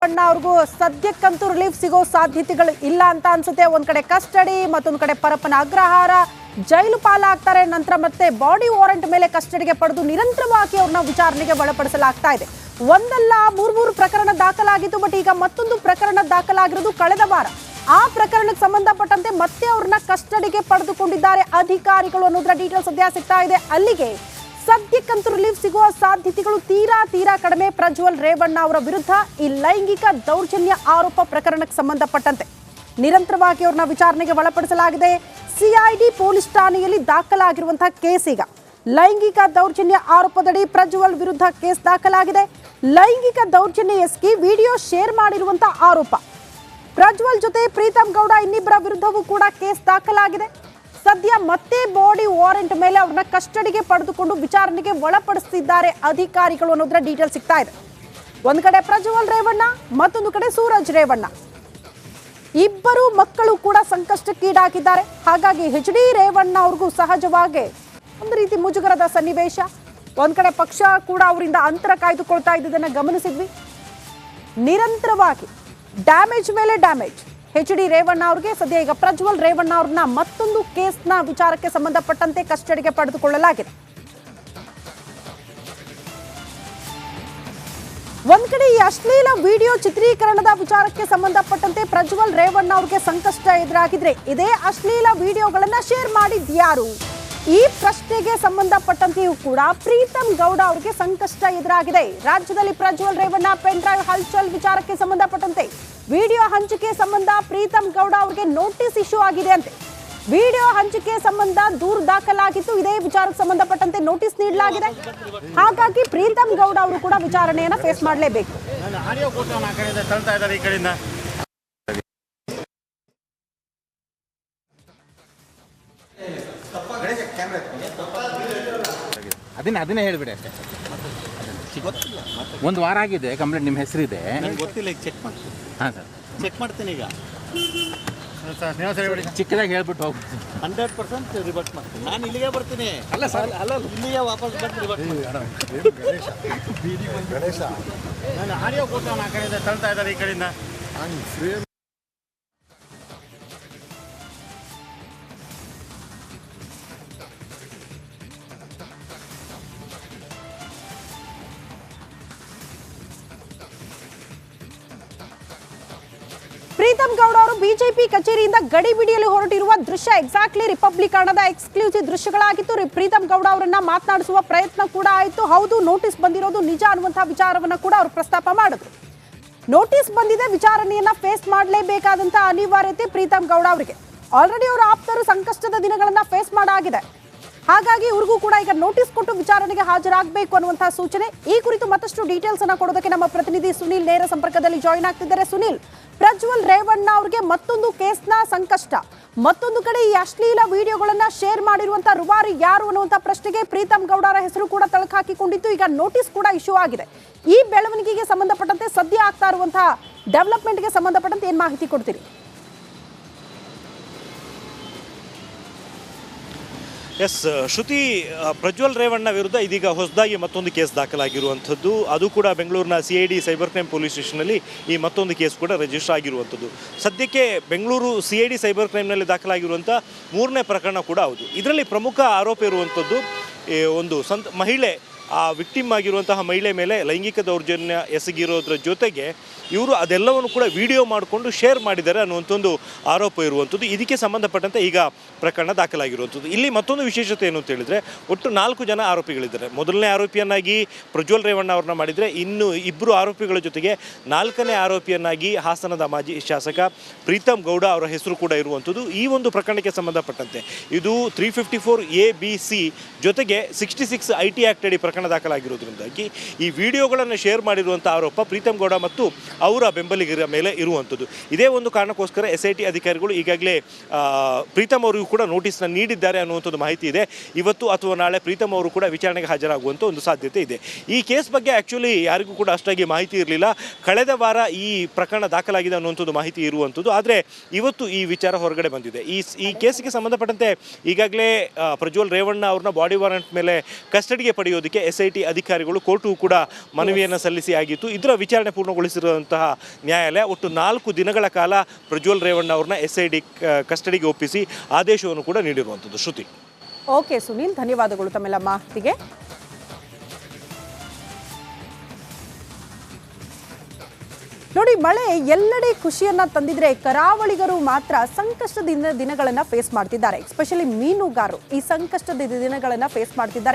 ರೇವಣ್ಣ ಅವ್ರಿಗೂ ಸದ್ಯಕ್ಕಂತೂ ರಿಲೀಫ್ ಸಿಗೋ ಸಾಧ್ಯತೆಗಳು ಇಲ್ಲ ಅಂತ ಅನ್ಸುತ್ತೆ. ಒಂದ್ ಕಡೆ ಕಸ್ಟಡಿ, ಮತ್ತೊಂದು ಕಡೆ ಪರಪ್ಪನ ಅಗ್ರಹಾರ, ಜೈಲು ಪಾಲಾಗ್ತಾರೆ. ನಂತರ ಮತ್ತೆ ಬಾಡಿ ವಾರೆಂಟ್ ಮೇಲೆ ಕಸ್ಟಡಿಗೆ ಪಡೆದು ನಿರಂತರವಾಗಿ ಅವ್ರನ್ನ ವಿಚಾರಣೆಗೆ ಒಳಪಡಿಸಲಾಗ್ತಾ ಇದೆ. ಒಂದಲ್ಲ ಮೂರು ಪ್ರಕರಣ ದಾಖಲಾಗಿತ್ತು. ಬಟ್ ಈಗ ಮತ್ತೊಂದು ಪ್ರಕರಣ ದಾಖಲಾಗಿರೋದು ಕಳೆದ ವಾರ. ಆ ಪ್ರಕರಣಕ್ಕೆ ಸಂಬಂಧಪಟ್ಟಂತೆ ಮತ್ತೆ ಅವ್ರನ್ನ ಕಸ್ಟಡಿಗೆ ಪಡೆದುಕೊಂಡಿದ್ದಾರೆ ಅಧಿಕಾರಿಗಳು ಅನ್ನೋದ್ರ ಡೀಟೇಲ್ಸ್ ಸದ್ಯ ಸಿಗ್ತಾ ಇದೆ. ಅಲ್ಲಿಗೆ ಸದ್ಯಕ್ಕಂತೂ ರಿಲೀಫ್ ಸಿಗುವ ಸಾಧ್ಯತೆಗಳು ತೀರಾ ಕಡಿಮೆ. ಪ್ರಜ್ವಲ್ ರೇವಣ್ಣ ಅವರ ವಿರುದ್ಧ ಈ ಲೈಂಗಿಕ ದೌರ್ಜನ್ಯ ಆರೋಪ ಪ್ರಕರಣಕ್ಕೆ ಸಂಬಂಧಪಟ್ಟಂತೆ ನಿರಂತರವಾಗಿ ಅವ್ರನ್ನ ವಿಚಾರಣೆಗೆ ಒಳಪಡಿಸಲಾಗಿದೆ. ಸಿಐಡಿ ಪೊಲೀಸ್ ಠಾಣೆಯಲ್ಲಿ ದಾಖಲಾಗಿರುವಂತಹ ಕೇಸ್ ಈಗ ಲೈಂಗಿಕ ದೌರ್ಜನ್ಯ ಆರೋಪದಡಿ ಪ್ರಜ್ವಲ್ ವಿರುದ್ಧ ಕೇಸ್ ದಾಖಲಾಗಿದೆ. ಲೈಂಗಿಕ ದೌರ್ಜನ್ಯ ಎಸಗಿ ವಿಡಿಯೋ ಶೇರ್ ಮಾಡಿರುವಂತಹ ಆರೋಪ. ಪ್ರಜ್ವಲ್ ಜೊತೆ ಪ್ರೀತಮ್ ಗೌಡ ಇನ್ನಿಬ್ಬರ ವಿರುದ್ಧವೂ ಕೂಡ ಕೇಸ್ ದಾಖಲಾಗಿದೆ. ಸದ್ಯ ಮತ್ತೆ ಬಾಡಿ ವಾರೆಂಟ್ ಮೇಲೆ ಅವ್ರನ್ನ ಕಸ್ಟಡಿಗೆ ಪಡೆದುಕೊಂಡು ವಿಚಾರಣೆಗೆ ಒಳಪಡಿಸುತ್ತಿದ್ದಾರೆ ಅಧಿಕಾರಿಗಳು ಅನ್ನೋದ್ರ ಡೀಟೇಲ್ ಸಿಗ್ತಾ ಇದೆ. ಒಂದ್ ಕಡೆ ಪ್ರಜ್ವಲ್ ರೇವಣ್ಣ, ಮತ್ತೊಂದು ಕಡೆ ಸೂರಜ್ ರೇವಣ್ಣ, ಇಬ್ಬರು ಮಕ್ಕಳು ಕೂಡ ಸಂಕಷ್ಟಕ್ಕೀಡಾಗಿದ್ದಾರೆ. ಹಾಗಾಗಿ ಎಚ್ ಡಿ ರೇವಣ್ಣ ಅವ್ರಿಗೂ ಸಹಜವಾಗಿ ಒಂದು ರೀತಿ ಮುಜುಗರದ ಸನ್ನಿವೇಶ. ಒಂದ್ ಕಡೆ ಪಕ್ಷ ಕೂಡ ಅವರಿಂದ ಅಂತರ ಕಾಯ್ದುಕೊಳ್ತಾ ಇದ್ದದನ್ನ ಗಮನಿಸಿದ್ವಿ. ನಿರಂತರವಾಗಿ ಡ್ಯಾಮೇಜ್ ಮೇಲೆ ಡ್ಯಾಮೇಜ್ ಎಚ್ ಡಿ ರೇವಣ್ಣ ಅವ್ರಿಗೆ ಸದ್ಯ ಈಗ ಪ್ರಜ್ವಲ್ ರೇವಣ್ಣ ಅವ್ರನ್ನ ಮತ್ತೊಂದು ಕೇಸ್ನ ವಿಚಾರಕ್ಕೆ ಸಂಬಂಧಪಟ್ಟಂತೆ ಕಸ್ಟಡಿಗೆ ಪಡೆದುಕೊಳ್ಳಲಾಗಿದೆ. ಒಂದ್ ಕಡೆ ಈ ಅಶ್ಲೀಲ ವಿಡಿಯೋ ಚಿತ್ರೀಕರಣದ ವಿಚಾರಕ್ಕೆ ಸಂಬಂಧಪಟ್ಟಂತೆ ಪ್ರಜ್ವಲ್ ರೇವಣ್ಣ ಅವ್ರಿಗೆ ಸಂಕಷ್ಟ ಎದುರಾಗಿದ್ರೆ ಇದೇ ಅಶ್ಲೀಲ ವಿಡಿಯೋಗಳನ್ನ ಶೇರ್ ಮಾಡಿದ್ಯಾರು? ಈ ಪ್ರಶ್ನೆಗೆ ಸಂಬಂಧಪಟ್ಟಂತೆಯೂ ಕೂಡ ಪ್ರೀತಮ್ ಗೌಡ ಅವರಿಗೆ ಸಂಕಷ್ಟ ಎದುರಾಗಿದೆ. ರಾಜ್ಯದಲ್ಲಿ ಪ್ರಜ್ವಲ್ ರೇವಣ್ಣ ಪೆನ್ ಡ್ರೈವ್ ಹಲ್ಚಲ್ ವಿಚಾರಕ್ಕೆ ಸಂಬಂಧಪಟ್ಟಂತೆ ವಿಡಿಯೋ ಹಂಚಿಕೆ ಸಂಬಂಧ ಪ್ರೀತಮ್ ಗೌಡ ಅವರಿಗೆ ನೋಟಿಸ್ ಇಶ್ಯೂ ಆಗಿದೆ ಅಂತೆ. ವಿಡಿಯೋ ಹಂಚಿಕೆ ಸಂಬಂಧ ದೂರು ದಾಖಲಾಗಿತ್ತು. ಇದೇ ವಿಚಾರಕ್ಕೆ ಸಂಬಂಧಪಟ್ಟಂತೆ ನೋಟಿಸ್ ನೀಡಲಾಗಿದೆ. ಹಾಗಾಗಿ ಪ್ರೀತಮ್ ಗೌಡ ಅವರು ಕೂಡ ವಿಚಾರಣೆಯನ್ನ ಫೇಸ್ ಮಾಡಲೇಬೇಕು. ಅದನ್ನೇ ಹೇಳಿಬಿಡಿ ಅಷ್ಟೇ. ಒಂದು ವಾರ ಆಗಿದೆ ಕಂಪ್ಲೇಂಟ್, ನಿಮ್ಮ ಹೆಸರಿದೆ ಗೊತ್ತಿಲ್ಲ. ಈಗ ಚೆಕ್ ಮಾಡ್ತೀನಿ. ಹಾಂ ಸರ್, ಚೆಕ್ ಮಾಡ್ತೀನಿ. ಈಗ ಚಿಕ್ಕದಾಗಿ ಹೇಳ್ಬಿಟ್ಟು ಹೋಗಿ 100% ರಿವರ್ಟ್ ಮಾಡ್ತೀನಿ. ನಾನು ಇಲ್ಲಿಗೆ ಬರ್ತೀನಿ. ಅಲ್ಲ ಸರ್, ಅಲ್ಲ ಇಲ್ಲಿಗೆ ವಾಪಸ್ ಬಂದು ರಿವರ್ಟ್ ಗಣೇಶ ನಾನು ಆಡಿಯೋ ಫೋಟೋ ಆ ಕಡೆಯಿಂದ ತಳ್ತಾ ಇದ್ದಾರೆ, ಈ ಕಡೆಯಿಂದ. ಪ್ರೀತಮ್ ಗೌಡ ಅವರು ಬಿಜೆಪಿ ಕಚೇರಿಯಿಂದ ಗಡಿಬಿಡಿಯಲ್ಲಿ ಹೊರಟಿರುವ ದೃಶ್ಯ ಎಕ್ಸಾಕ್ಟ್ಲಿ ರಿಪಬ್ಲಿಕ್ ಹಣದ ಎಕ್ಸ್ಕ್ಲೂಸಿವ್ ದೃಶ್ಯಗಳಾಗಿತ್ತು. ಪ್ರೀತಮ್ ಗೌಡ ಅವರನ್ನ ಮಾತನಾಡಿಸುವ ಪ್ರಯತ್ನ ಕೂಡ ಆಯಿತು. ಹೌದು, ನೋಟಿಸ್ ಬಂದಿರೋದು ನಿಜ ಅನ್ನುವಂತಹ ವಿಚಾರವನ್ನ ಕೂಡ ಅವರು ಪ್ರಸ್ತಾಪ ಮಾಡಿದ್ರು. ನೋಟಿಸ್ ಬಂದಿದೆ, ವಿಚಾರಣೆಯನ್ನ ಫೇಸ್ ಮಾಡಲೇಬೇಕಾದಂತ ಅನಿವಾರ್ಯತೆ ಪ್ರೀತಮ್ ಗೌಡ ಅವರಿಗೆ. ಆಲ್ರೆಡಿ ಅವರ ಆಪ್ತರು ಸಂಕಷ್ಟದ ದಿನಗಳನ್ನ ಫೇಸ್ ಮಾಡಾಗಿದೆ. ಹಾಗಾಗಿ ಇವ್ರಿಗೂ ಕೂಡ ಈಗ ನೋಟಿಸ್ ಕೊಟ್ಟು ವಿಚಾರಣೆಗೆ ಹಾಜರಾಗಬೇಕು ಅನ್ನುವಂತಹ ಸೂಚನೆ. ಈ ಕುರಿತು ಮತ್ತಷ್ಟು ಡೀಟೇಲ್ಸ್ ಅನ್ನ ಕೊಡೋದಕ್ಕೆ ನಮ್ಮ ಪ್ರತಿನಿಧಿ ಸುನಿಲ್ ನೇರ ಸಂಪರ್ಕದಲ್ಲಿ ಜಾಯಿನ್ ಆಗ್ತಿದ್ದಾರೆ. ಸುನಿಲ್, ಪ್ರಜ್ವಲ್ ರೇವಣ್ಣ ಅವರಿಗೆ ಮತ್ತೊಂದು ಕೇಸ್ನ ಸಂಕಷ್ಟ, ಮತ್ತೊಂದು ಕಡೆ ಈ ಅಶ್ಲೀಲ ವಿಡಿಯೋಗಳನ್ನ ಶೇರ್ ಮಾಡಿರುವಂತಹ ರೂವಾರಿ ಯಾರು ಅನ್ನುವಂತಹ ಪ್ರಶ್ನೆಗೆ ಪ್ರೀತಮ್ ಗೌಡರ ಹೆಸರು ಕೂಡ ತಳಕಾಕಿಕೊಂಡಿತ್ತು. ಈಗ ನೋಟಿಸ್ ಕೂಡ ಇಶ್ಯೂ ಆಗಿದೆ. ಈ ಬೆಳವಣಿಗೆಗೆ ಸಂಬಂಧಪಟ್ಟಂತೆ ಸದ್ಯ ಆಗ್ತಾ ಇರುವಂತಹ ಡೆವಲಪ್ಮೆಂಟ್ಗೆ ಸಂಬಂಧಪಟ್ಟಂತೆ ಏನ್ ಮಾಹಿತಿ ಕೊಡ್ತೀರಿ? ಎಸ್ ಶ್ರುತಿ, ಪ್ರಜ್ವಲ್ ರೇವಣ್ಣ ವಿರುದ್ಧ ಇದೀಗ ಹೊಸದಾಗಿ ಮತ್ತೊಂದು ಕೇಸ್ ದಾಖಲಾಗಿರುವಂಥದ್ದು. ಅದು ಕೂಡ ಬೆಂಗಳೂರಿನ CID ಸೈಬರ್ ಕ್ರೈಮ್ ಪೊಲೀಸ್ ಸ್ಟೇಷನಲ್ಲಿ ಈ ಮತ್ತೊಂದು ಕೇಸ್ ಕೂಡ ರಿಜಿಸ್ಟರ್ ಆಗಿರುವಂಥದ್ದು. ಸದ್ಯಕ್ಕೆ ಬೆಂಗಳೂರು CID ಸೈಬರ್ ಕ್ರೈಮ್ನಲ್ಲಿ ದಾಖಲಾಗಿರುವಂಥ 3ನೇ ಪ್ರಕರಣ ಕೂಡ ಹೌದು. ಇದರಲ್ಲಿ ಪ್ರಮುಖ ಆರೋಪ ಇರುವಂಥದ್ದು ಒಂದು ಮಹಿಳೆ, ಆ ವಿಕ್ಟಿಮ್ ಆಗಿರುವಂತಹ ಮಹಿಳೆ ಮೇಲೆ ಲೈಂಗಿಕ ದೌರ್ಜನ್ಯ ಎಸಗಿರೋದ್ರ ಜೊತೆಗೆ ಇವರು ಅದೆಲ್ಲವನ್ನು ಕೂಡ ವಿಡಿಯೋ ಮಾಡಿಕೊಂಡು ಶೇರ್ ಮಾಡಿದ್ದಾರೆ ಅನ್ನುವಂಥ ಒಂದು ಆರೋಪ ಇರುವಂಥದ್ದು. ಇದಕ್ಕೆ ಸಂಬಂಧಪಟ್ಟಂತೆ ಈಗ ಪ್ರಕರಣ ದಾಖಲಾಗಿರುವಂಥದ್ದು. ಇಲ್ಲಿ ಮತ್ತೊಂದು ವಿಶೇಷತೆ ಏನು ಅಂತ ಹೇಳಿದರೆ, ಒಟ್ಟು 4 ಜನ ಆರೋಪಿಗಳಿದ್ದಾರೆ. ಮೊದಲನೇ ಆರೋಪಿಯನ್ನಾಗಿ ಪ್ರಜ್ವಲ್ ರೇವಣ್ಣ ಅವ್ರನ್ನ ಮಾಡಿದರೆ, ಇನ್ನು 2 ಆರೋಪಿಗಳ ಜೊತೆಗೆ 4ನೇ ಆರೋಪಿಯನ್ನಾಗಿ ಹಾಸನದ ಮಾಜಿ ಶಾಸಕ ಪ್ರೀತಮ್ ಗೌಡ ಅವರ ಹೆಸರು ಕೂಡ ಇರುವಂಥದ್ದು. ಈ ಒಂದು ಪ್ರಕರಣಕ್ಕೆ ಸಂಬಂಧಪಟ್ಟಂತೆ ಇದು 354A-B-C ಜೊತೆಗೆ 66 IT ಆ್ಯಕ್ಟ್ ಅಡಿ ಪ್ರಕರಣ ದಾಖಲಾಗಿರೋದ್ರಿಂದಾಗಿ ಈ ವಿಡಿಯೋಗಳನ್ನು ಶೇರ್ ಮಾಡಿರುವಂಥ ಆರೋಪ ಪ್ರೀತಮ್ ಗೌಡ ಮತ್ತು ಅವರ ಬೆಂಬಲಿಗರ ಮೇಲೆ ಇರುವಂಥದ್ದು. ಇದೇ ಒಂದು ಕಾರಣಕ್ಕೋಸ್ಕರ SIT ಅಧಿಕಾರಿಗಳು ಈಗಾಗಲೇ ಪ್ರೀತಮ್ ಅವರಿಗೂ ಕೂಡ ನೋಟಿಸ್ನ ನೀಡಿದ್ದಾರೆ ಅನ್ನುವಂಥದ್ದು ಮಾಹಿತಿ ಇದೆ. ಇವತ್ತು ಅಥವಾ ನಾಳೆ ಪ್ರೀತಮ್ ಅವರು ಕೂಡ ವಿಚಾರಣೆಗೆ ಹಾಜರಾಗುವಂಥ ಒಂದು ಸಾಧ್ಯತೆ ಇದೆ. ಈ ಕೇಸ್ ಬಗ್ಗೆ ಆ್ಯಕ್ಚುಲಿ ಯಾರಿಗೂ ಕೂಡ ಅಷ್ಟಾಗಿ ಮಾಹಿತಿ ಇರಲಿಲ್ಲ. ಕಳೆದ ವಾರ ಈ ಪ್ರಕರಣ ದಾಖಲಾಗಿದೆ ಅನ್ನುವಂಥದ್ದು ಮಾಹಿತಿ ಇರುವಂಥದ್ದು. ಆದರೆ ಇವತ್ತು ಈ ವಿಚಾರ ಹೊರಗಡೆ ಬಂದಿದೆ. ಈ ಕೇಸಿಗೆ ಸಂಬಂಧಪಟ್ಟಂತೆ ಈಗಾಗಲೇ ಪ್ರಜ್ವಲ್ ರೇವಣ್ಣ ಅವ್ರನ್ನ ಬಾಡಿ ವಾರೆಂಟ್ ಮೇಲೆ ಕಸ್ಟಡಿಗೆ ಪಡೆಯೋದಕ್ಕೆ SIT ಅಧಿಕಾರಿಗಳು ಕೋರ್ಟ್ಗೂ ಕೂಡ ಮನವಿಯನ್ನು ಸಲ್ಲಿಸಿ ಆಗಿತ್ತು. ಇದರ ವಿಚಾರಣೆ ಪೂರ್ಣಗೊಳಿಸಿರುವಂತಹ ನ್ಯಾಯಾಲಯ ಒಟ್ಟು 4 ದಿನಗಳ ಕಾಲ ಪ್ರಜ್ವಲ್ ರೇವಣ್ಣ ಅವ್ರನ್ನ SID ಕಸ್ಟಡಿಗೆ ಒಪ್ಪಿಸಿ ಆದೇಶವನ್ನು ಕೂಡ ನೀಡಿರುವಂಥದ್ದು. ಶ್ರುತಿ. ಓಕೆ ಸುನೀಲ್, ಧನ್ಯವಾದಗಳು ತಮ್ಮೆಲ್ಲ ಮಾಹಿತಿಗೆ. ನೋಡಿ, ಮಳೆ ಎಲ್ಲೆಡೆ ಖುಷಿಯನ್ನ ತಂದಿದ್ರೆ ಕರಾವಳಿಗರು ಮಾತ್ರ ಸಂಕಷ್ಟದ ದಿನಗಳನ್ನ ಫೇಸ್ ಮಾಡ್ತಿದ್ದಾರೆ. ಎಸ್ಪೆಷಲಿ ಮೀನುಗಾರರು ಈ ಸಂಕಷ್ಟದ ದಿನಗಳನ್ನ ಫೇಸ್ ಮಾಡ್ತಿದ್ದಾರೆ.